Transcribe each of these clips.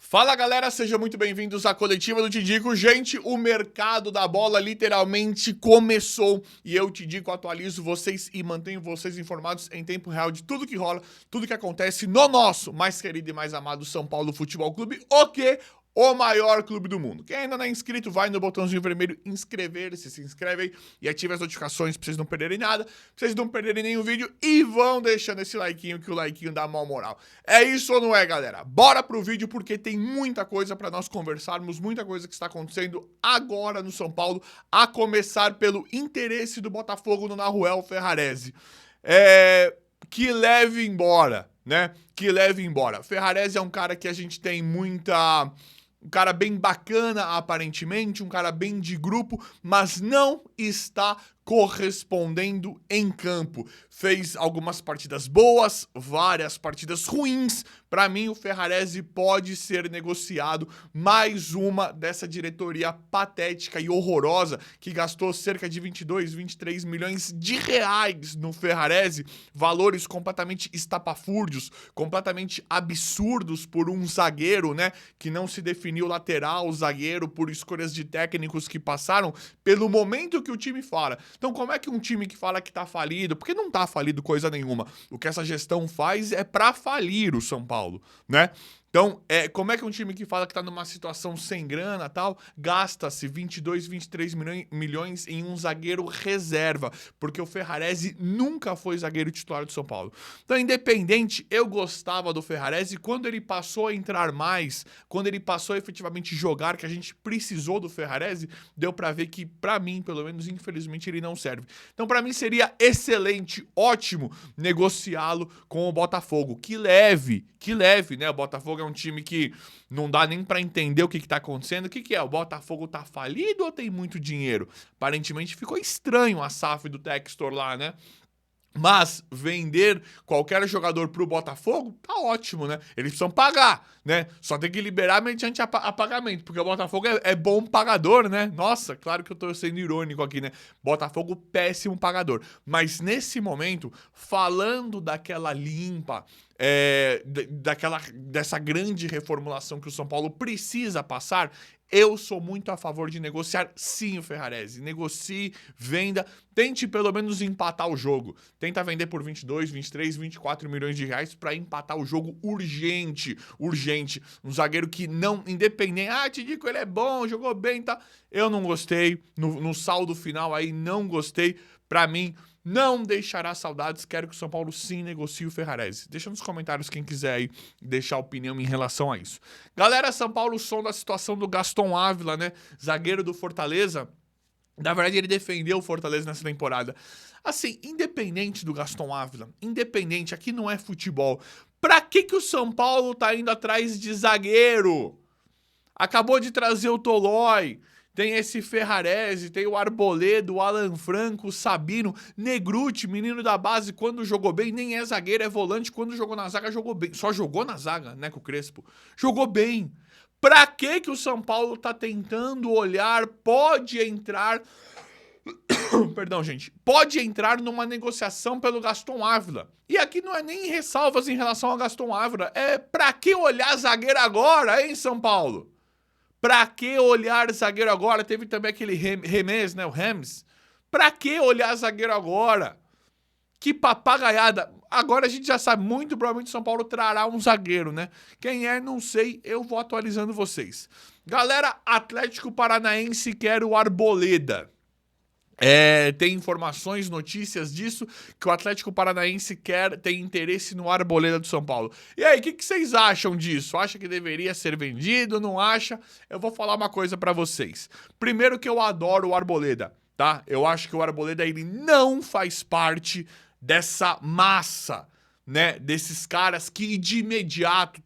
Fala galera, sejam muito bem-vindos à coletiva do Tidico. Gente, o mercado da bola literalmente começou e eu, Tidico, atualizo vocês e mantenho vocês informados em tempo real de tudo que rola, tudo que acontece no nosso mais querido e mais amado São Paulo Futebol Clube, o maior clube do mundo. Quem ainda não é inscrito, vai no botãozinho vermelho inscrever-se, se inscreve aí e ative as notificações pra vocês não perderem nada, pra vocês não perderem nenhum vídeo e vão deixando esse likeinho, que o likeinho dá mal moral. É isso ou não é, galera? Bora pro vídeo porque tem muita coisa pra nós conversarmos, muita coisa que está acontecendo agora no São Paulo, a começar pelo interesse do Botafogo no Nahuel Ferrarese. Que leve embora, né? Que leve embora. Ferrarese é um cara que a gente tem muita... Um cara bem bacana, aparentemente, um cara bem de grupo, mas não está correspondendo em campo. Fez algumas partidas boas, várias partidas ruins. Para mim, o Ferrarese pode ser negociado. Mais uma dessa diretoria patética e horrorosa que gastou cerca de 22, 23 milhões de reais no Ferrarese. Valores completamente estapafúrdios, completamente absurdos por um zagueiro, né? Que não se definiu lateral, zagueiro, por escolhas de técnicos que passaram pelo momento que o time fala. Então, como é que um time que fala que tá falido, porque não tá falido coisa nenhuma, o que essa gestão faz é pra falir o São Paulo, né? Então, como é que um time que fala que tá numa situação sem grana e tal, gasta-se 22, 23 milhões em um zagueiro reserva, porque o Ferrarese nunca foi zagueiro titular do São Paulo. Então, independente, eu gostava do Ferrarese quando ele passou a entrar mais, quando ele passou a efetivamente jogar, que a gente precisou do Ferrarese, deu pra ver que, pra mim, pelo menos, infelizmente, ele não serve. Então, pra mim, seria excelente, ótimo negociá-lo com o Botafogo. Que leve, né? O Botafogo é um time que não dá nem pra entender o que tá acontecendo. O que é? O Botafogo tá falido ou tem muito dinheiro? Aparentemente ficou estranho a SAF do Textor lá, né? Mas vender qualquer jogador pro Botafogo, tá ótimo, né? Eles precisam pagar, né? Só tem que liberar mediante a pagamento, porque o Botafogo é bom pagador, né? Nossa, claro que eu tô sendo irônico aqui, né? Botafogo, péssimo pagador. Mas nesse momento, falando daquela limpa, dessa grande reformulação que o São Paulo precisa passar, eu sou muito a favor de negociar sim o Ferrarese. Negocie, venda, tente pelo menos empatar o jogo. Tenta vender por 22, 23, 24 milhões de reais para empatar o jogo urgente. Um zagueiro que não, independente, te digo, ele é bom, jogou bem, tá? Eu não gostei, no saldo final aí não gostei. Para mim, não deixará saudades, quero que o São Paulo sim negocie o Ferrarese. Deixa nos comentários quem quiser aí deixar opinião em relação a isso. Galera, São Paulo sonda a situação do Gaston Ávila, né? Zagueiro do Fortaleza. Na verdade, ele defendeu o Fortaleza nessa temporada. Assim, independente do Gaston Ávila, independente, aqui não é futebol. Pra que o São Paulo tá indo atrás de zagueiro? Acabou de trazer o Tolói. Tem esse Ferrarese, tem o Arboleda, o Alan Franco, o Sabino, Negruti, menino da base, quando jogou bem, nem é zagueiro, é volante, quando jogou na zaga, jogou bem. Só jogou na zaga, né, com o Crespo. Jogou bem. Pra que o São Paulo tá tentando olhar, pode entrar... Perdão, gente. Pode entrar numa negociação pelo Gaston Ávila. E aqui não é nem ressalvas em relação ao Gaston Ávila, é pra que olhar zagueiro agora, hein, São Paulo? Pra que olhar zagueiro agora? Teve também aquele Remes, né? O Remes. Pra que olhar zagueiro agora? Que papagaiada. Agora a gente já sabe, muito provavelmente o São Paulo trará um zagueiro, né? Quem é, não sei, eu vou atualizando vocês. Galera, Atlético Paranaense quer o Arboleda. Tem informações, notícias disso, que o Atlético Paranaense tem interesse no Arboleda do São Paulo. E aí, o que vocês acham disso? Acha que deveria ser vendido? Não acha? Eu vou falar uma coisa pra vocês. Primeiro que eu adoro o Arboleda, tá? Eu acho que o Arboleda, ele não faz parte dessa massa, né, desses caras que de imediato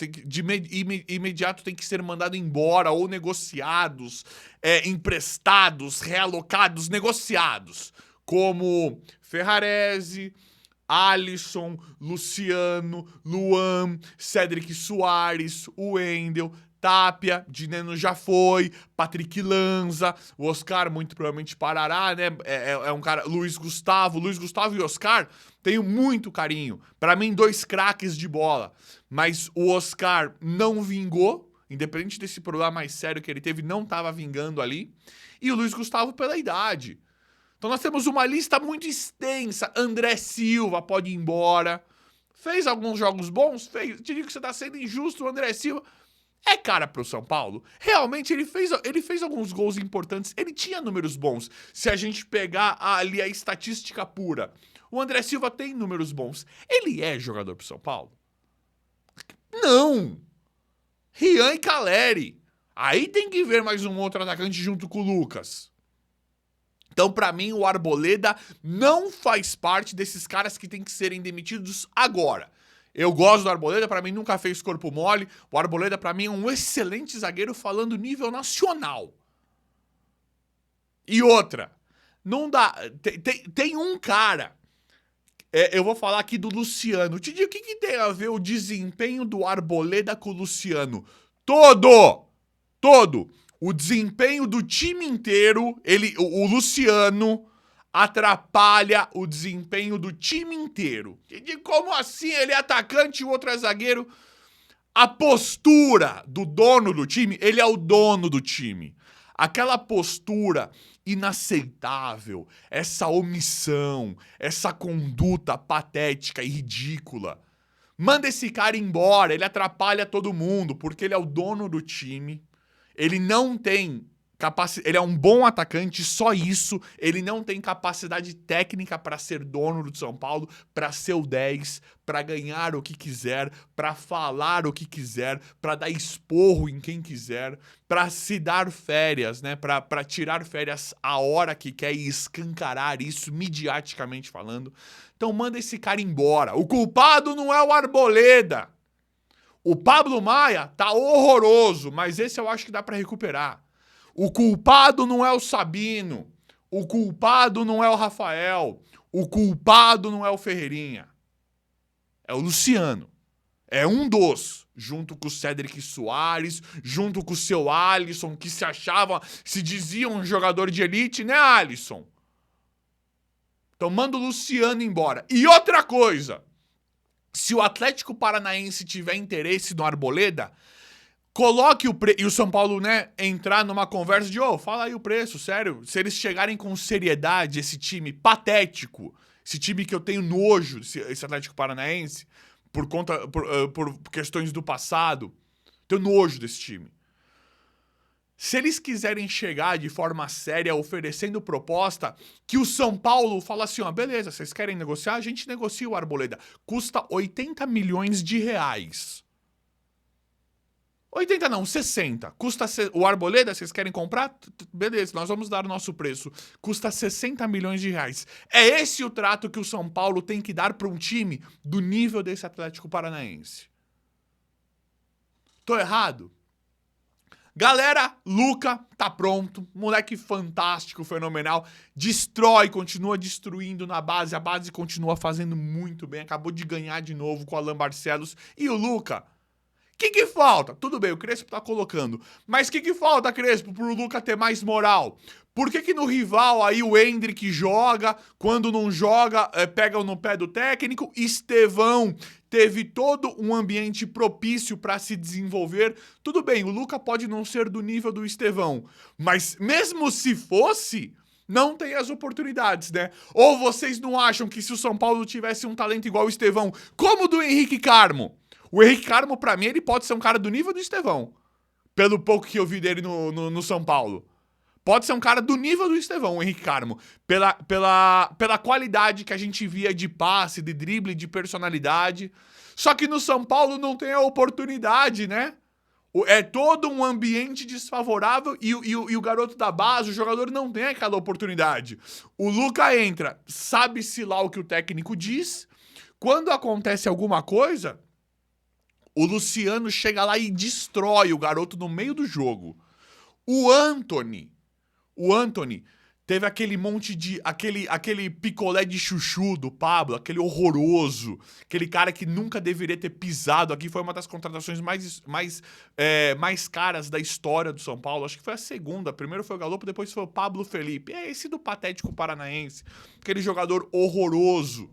tem que ser mandado embora ou negociados, emprestados, realocados, negociados, como Ferrarese, Alisson, Luciano, Luan, Cédric Soares, Wendel, Tapia, Dineno já foi, Patrick Lanza, o Oscar muito provavelmente parará, né? É um cara, Luiz Gustavo e Oscar, tenho muito carinho. Pra mim, dois craques de bola. Mas o Oscar não vingou, independente desse problema mais sério que ele teve, não estava vingando ali. E o Luiz Gustavo pela idade. Então nós temos uma lista muito extensa. André Silva pode ir embora. Fez alguns jogos bons? Fez. Te digo que você está sendo injusto, o André Silva é cara pro São Paulo. Realmente, ele fez alguns gols importantes. Ele tinha números bons. Se a gente pegar ali a estatística pura. O André Silva tem números bons. Ele é jogador pro São Paulo? Não! Rian e Caleri. Aí tem que ver mais um outro atacante junto com o Lucas. Então, pra mim, o Arboleda não faz parte desses caras que tem que serem demitidos agora. Eu gosto do Arboleda, pra mim nunca fez corpo mole. O Arboleda, pra mim, é um excelente zagueiro falando nível nacional. E outra, não dá... Tem um cara... eu vou falar aqui do Luciano. Te digo, o que tem a ver o desempenho do Arboleda com o Luciano? Todo! O desempenho do time inteiro, o Luciano atrapalha o desempenho do time inteiro. Como assim? Ele é atacante e o outro é zagueiro. A postura do dono do time, ele é o dono do time. Aquela postura inaceitável, essa omissão, essa conduta patética e ridícula. Manda esse cara embora, ele atrapalha todo mundo, porque ele é o dono do time. Ele não tem capacidade, ele é um bom atacante, só isso. Ele não tem capacidade técnica para ser dono do São Paulo, para ser o 10, para ganhar o que quiser, para falar o que quiser, para dar esporro em quem quiser, para se dar férias, né? Para tirar férias a hora que quer e escancarar isso midiaticamente falando. Então manda esse cara embora. O culpado não é o Arboleda. O Pablo Maia tá horroroso, mas esse eu acho que dá pra recuperar. O culpado não é o Sabino. O culpado não é o Rafael. O culpado não é o Ferreirinha. É o Luciano. É um dos, junto com o Cédric Soares, junto com o seu Alisson, que se dizia um jogador de elite, né, Alisson? Então manda o Luciano embora. E outra coisa... Se o Atlético Paranaense tiver interesse no Arboleda, coloque o preço. E o São Paulo, né, entrar numa conversa de, fala aí o preço, sério. Se eles chegarem com seriedade, esse time patético, esse time que eu tenho nojo, esse Atlético Paranaense, por questões do passado, tenho nojo desse time. Se eles quiserem chegar de forma séria, oferecendo proposta, que o São Paulo fala assim, beleza, vocês querem negociar? A gente negocia o Arboleda. Custa 80 milhões de reais. 80 não, 60. Custa o Arboleda, vocês querem comprar? Beleza, nós vamos dar o nosso preço. Custa 60 milhões de reais. É esse o trato que o São Paulo tem que dar para um time do nível desse Atlético Paranaense. Tô errado? Galera, Luca tá pronto, moleque fantástico, fenomenal, destrói, continua destruindo na base, a base continua fazendo muito bem, acabou de ganhar de novo com o Alan Barcelos. E o Luca, o que falta? Tudo bem, o Crespo tá colocando, mas o que falta, Crespo, pro Luca ter mais moral? Por que no rival aí o Endrick joga, quando não joga, pega no pé do técnico? Estevão teve todo um ambiente propício para se desenvolver. Tudo bem, o Luca pode não ser do nível do Estevão, mas mesmo se fosse, não tem as oportunidades, né? Ou vocês não acham que se o São Paulo tivesse um talento igual o Estevão, como o do Henrique Carmo? O Henrique Carmo, pra mim, ele pode ser um cara do nível do Estevão, pelo pouco que eu vi dele no São Paulo. Pode ser um cara do nível do Estevão, o Henrique Carmo. Pela qualidade que a gente via de passe, de drible, de personalidade. Só que no São Paulo não tem a oportunidade, né? É todo um ambiente desfavorável e o garoto da base, o jogador não tem aquela oportunidade. O Luca entra, sabe-se lá o que o técnico diz. Quando acontece alguma coisa, o Luciano chega lá e destrói o garoto no meio do jogo. O Antony teve aquele monte de... Aquele picolé de chuchu do Pablo, aquele horroroso, aquele cara que nunca deveria ter pisado aqui. Foi uma das contratações mais caras da história do São Paulo. Acho que foi a segunda. Primeiro foi o Galopo, depois foi o Pablo Felipe. É esse do patético paranaense. Aquele jogador horroroso.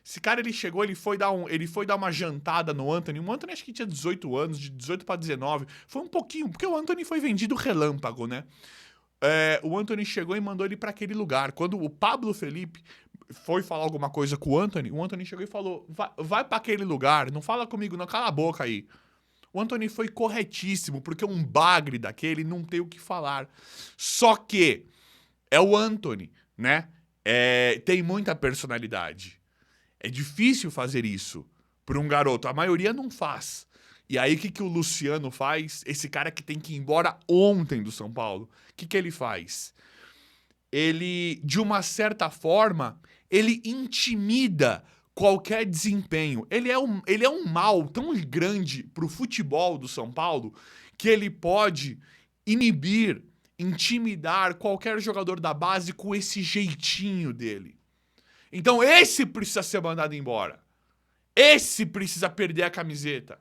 Esse cara, ele chegou, ele foi dar uma jantada no Antony. O Antony acho que tinha 18 anos, de 18 para 19. Foi um pouquinho, porque o Antony foi vendido relâmpago, né? O Antony chegou e mandou ele para aquele lugar. Quando o Pablo Felipe foi falar alguma coisa com o Antony chegou e falou, vai para aquele lugar, não fala comigo não, cala a boca aí. O Antony foi corretíssimo, porque um bagre daquele não tem o que falar. Só que é o Antony, né? Tem muita personalidade. É difícil fazer isso para um garoto. A maioria não faz. E aí, o que o Luciano faz? Esse cara que tem que ir embora ontem do São Paulo. O que ele faz? Ele, de uma certa forma, ele intimida qualquer desempenho. Ele é um mal tão grande pro futebol do São Paulo que ele pode inibir, intimidar qualquer jogador da base com esse jeitinho dele. Então esse precisa ser mandado embora. Esse precisa perder a camiseta.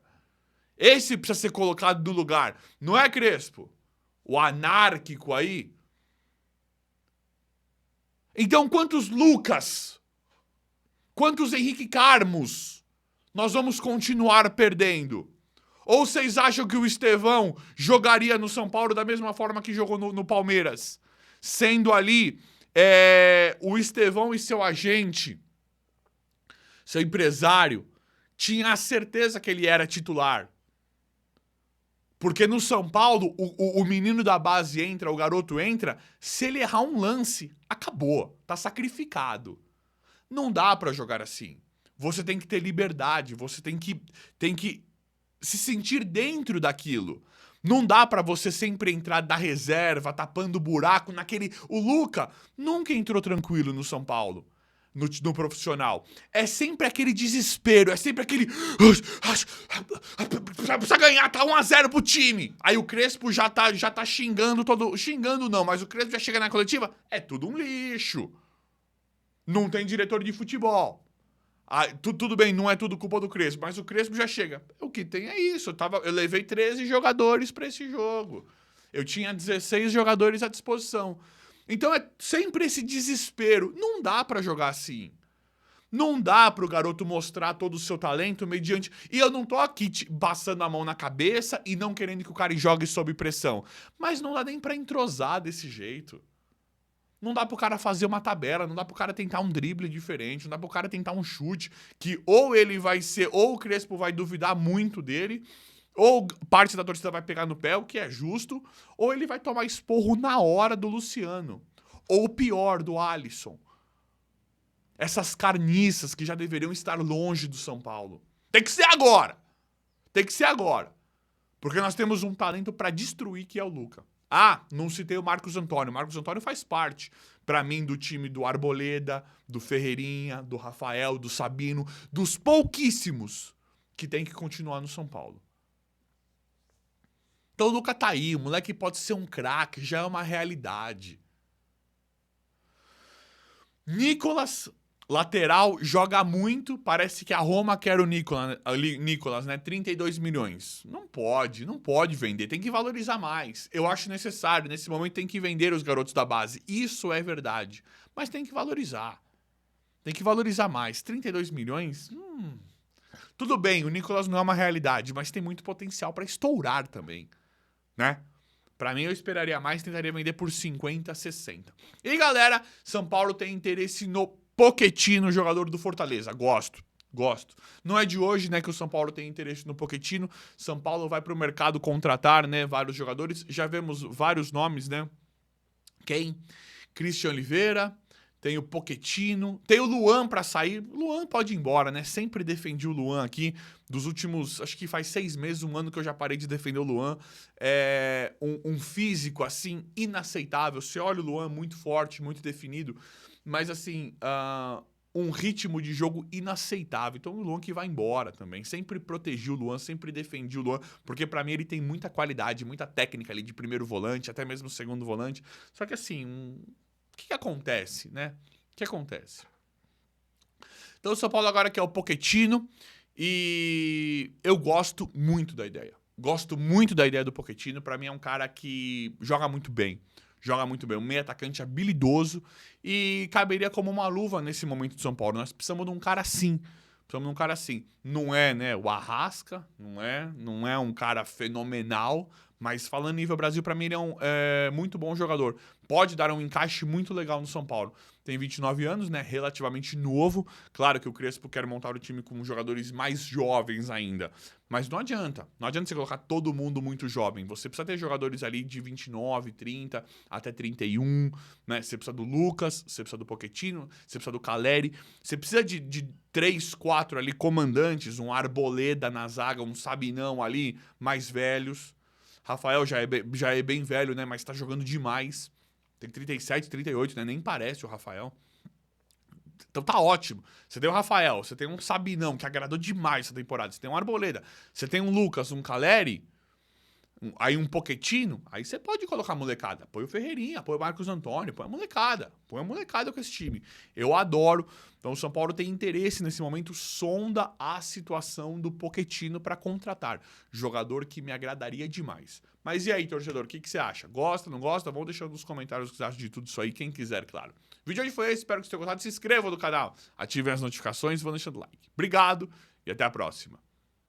Esse precisa ser colocado no lugar. Não é, Crespo? O anárquico aí. Então quantos Lucas? Quantos Henrique Carmos nós vamos continuar perdendo? Ou vocês acham que o Estevão jogaria no São Paulo da mesma forma que jogou no Palmeiras? Sendo ali o Estevão e seu agente, seu empresário, tinha a certeza que ele era titular. Porque no São Paulo, o menino da base entra, o garoto entra, se ele errar um lance, acabou, tá sacrificado. Não dá pra jogar assim. Você tem que ter liberdade, você tem que se sentir dentro daquilo. Não dá pra você sempre entrar da reserva, tapando buraco naquele... O Luca nunca entrou tranquilo no São Paulo, no profissional. É sempre aquele desespero, é sempre aquele... Precisa ganhar, tá 1-0 pro time. Aí o Crespo já tá xingando todo... Xingando não, mas o Crespo já chega na coletiva, é tudo um lixo. Não tem diretor de futebol. Tudo bem, não é tudo culpa do Crespo, mas o Crespo já chega. O que tem é isso. Eu levei 13 jogadores para esse jogo. Eu tinha 16 jogadores à disposição. Então é sempre esse desespero. Não dá para jogar assim. Não dá pro garoto mostrar todo o seu talento mediante... E eu não tô aqui passando a mão na cabeça e não querendo que o cara jogue sob pressão. Mas não dá nem pra entrosar desse jeito. Não dá pro cara fazer uma tabela, não dá pro cara tentar um drible diferente, não dá pro cara tentar um chute, que ou ele vai ser, ou o Crespo vai duvidar muito dele, ou parte da torcida vai pegar no pé, o que é justo, ou ele vai tomar esporro na hora do Luciano. Ou pior, do Alisson. Essas carniças que já deveriam estar longe do São Paulo. Tem que ser agora! Tem que ser agora. Porque nós temos um talento pra destruir, que é o Luca. Não citei o Marcos Antônio. O Marcos Antônio faz parte, pra mim, do time do Arboleda, do Ferreirinha, do Rafael, do Sabino, dos pouquíssimos que tem que continuar no São Paulo. Então o Luca tá aí, o moleque pode ser um craque, já é uma realidade. Nicolas, lateral, joga muito, parece que a Roma quer o Nicolas, né? 32 milhões. Não pode vender, tem que valorizar mais. Eu acho necessário, nesse momento tem que vender os garotos da base. Isso é verdade, mas tem que valorizar. Tem que valorizar mais. 32 milhões? Tudo bem, o Nicolas não é uma realidade, mas tem muito potencial para estourar também, né? Pra mim, eu esperaria mais, tentaria vender por 50, 60. E galera, São Paulo tem interesse no Pochettino, jogador do Fortaleza. Gosto. Não é de hoje, né, que o São Paulo tem interesse no Pochettino. São Paulo vai pro mercado contratar, né, vários jogadores. Já vemos vários nomes, né? Quem? Christian Oliveira, tem o Pochettino, tem o Luan pra sair. O Luan pode ir embora, né? Sempre defendi o Luan aqui. Dos últimos, acho que faz 6 meses, 1 ano que eu já parei de defender o Luan. É um físico, assim, inaceitável. Você olha o Luan muito forte, muito definido, mas, assim, um ritmo de jogo inaceitável. Então, o Luan que vai embora também. Sempre protegi o Luan, sempre defendi o Luan, porque pra mim ele tem muita qualidade, muita técnica ali de primeiro volante, até mesmo segundo volante. Só que, assim, o que acontece, né? O que acontece? Então o São Paulo agora quer o Pochettino e eu gosto muito da ideia. Gosto muito da ideia do Pochettino. Pra mim é um cara que joga muito bem. joga muito bem, um meio atacante habilidoso e caberia como uma luva nesse momento de São Paulo. Nós precisamos de um cara assim. Precisamos de um cara assim. Não é, né, o Arrasca, não é um cara fenomenal, mas falando nível Brasil, pra mim ele é um muito bom jogador. Pode dar um encaixe muito legal no São Paulo. Tem 29 anos, né, relativamente novo. Claro que o Crespo quer montar o time com jogadores mais jovens ainda, mas não adianta. Não adianta você colocar todo mundo muito jovem. Você precisa ter jogadores ali de 29, 30 até 31, né? Você precisa do Lucas, você precisa do Pochettino, você precisa do Caleri. Você precisa de 3, 4 ali comandantes, um Arboleda na zaga, um Sabinão ali, mais velhos. Rafael já é bem velho, né? Mas tá jogando demais. Tem 37, 38, né? Nem parece o Rafael. Então tá ótimo. Você tem o Rafael, você tem um Sabinão, que agradou demais essa temporada. Você tem um Arboleda, você tem um Lucas, um Caleri, aí um Pochettino. Aí você pode colocar a molecada. Põe o Ferreirinha, põe o Marcos Antônio, põe a molecada. Põe a molecada com esse time. Eu adoro. Então o São Paulo tem interesse nesse momento, sonda a situação do Pochettino para contratar. Jogador que me agradaria demais. Mas e aí, torcedor, o que você acha? Gosta, não gosta? Vão deixando nos comentários o que você acha de tudo isso aí, quem quiser, claro. O vídeo de hoje foi esse, espero que vocês tenham gostado. Se inscrevam no canal, ativem as notificações e vão deixando like. Obrigado e até a próxima.